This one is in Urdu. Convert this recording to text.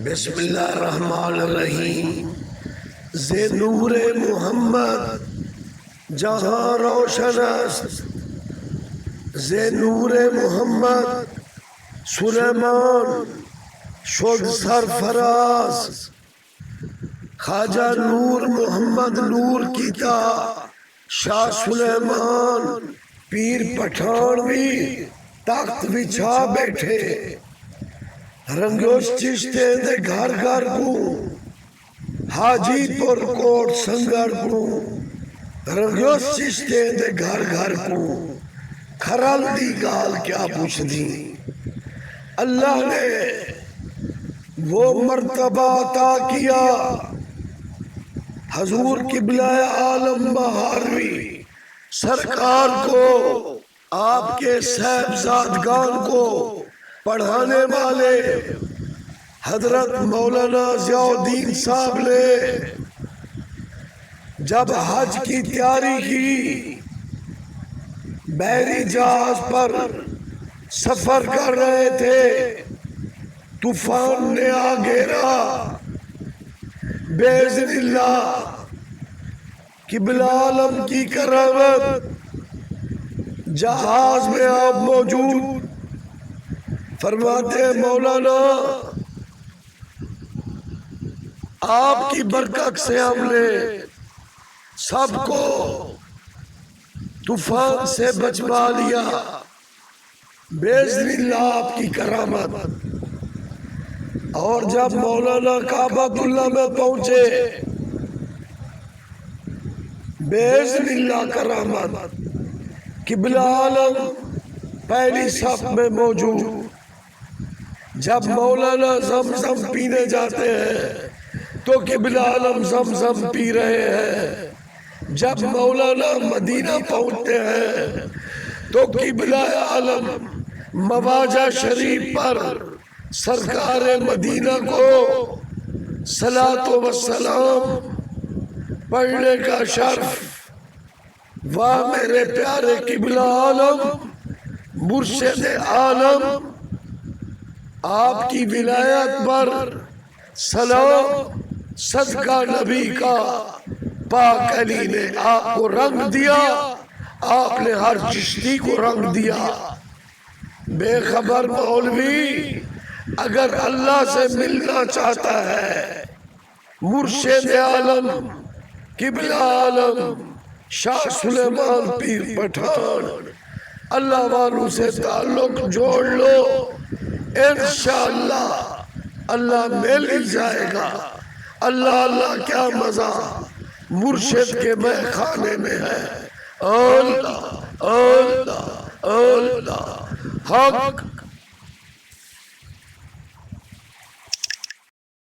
بسم اللہ الرحمن الرحیم۔ ز نور محمد جہاں روشن است، ز نور محمد سلیمان شد سرفراز۔ خواجہ نور محمد نور کیتا شاہ سلیمان پیر پٹھان بھی تخت بچھا بیٹھے۔ رنگوش چشتے دے گھر گھر کو حاجی پور کوٹ سنگر کو، رنگوش چشتے دے گھر گھر کو کھرل دی گال کیا پوچھ دی۔ اللہ نے وہ مرتبہ عطا کیا حضور قبلہ عالم بہاروی سرکار کو، آپ کے صاحبزادگان کو پڑھانے والے حضرت مولانا ضیاء الدین صاحب نے جب حج کی تیاری کی، بحری جہاز پر سفر کر رہے تھے، طوفان نے آ گھیرا۔ باذن اللہ قبلہ عالم کی کرامت جہاز میں آپ موجود، فرماتے ہیں مولانا آپ کی برکت سے ہم نے سب کو طوفان سے بچوا لیا، باذن اللہ آپ کی کرامت۔ اور جب مولانا کعبہ اللہ میں پہنچے، باذن اللہ کرامت، قبلہ عالم پہلی صف میں موجود۔ جب مولانا زمزم پینے جاتے ہیں تو قبلہ عالم زمزم پی رہے ہیں۔ جب مولانا مدینہ پہنچتے ہیں تو قبلہ عالم مواجہ شریف پر سرکار مدینہ کو صلاۃ و سلام پڑھنے کا شرف۔ واہ میرے پیارے قبلہ عالم، مرشد عالم، آپ کی ولایت پر سلام۔ صدقہ نبی کا پاک علی نے آپ کو رنگ دیا، آپ نے ہر چشتی کو رنگ دیا۔ بے خبر مولوی اگر اللہ سے ملنا چاہتا ہے، مرشد عالم قبلہ عالم شاہ سلیمان پیر پٹھان اللہ والوں سے تعلق جوڑ لو، انشاءاللہ اللہ مل ہی جائے گا۔ اللہ اللہ کیا مزہ مرشد کے مے خانے میں ہے۔ اللہ اللہ اللہ حق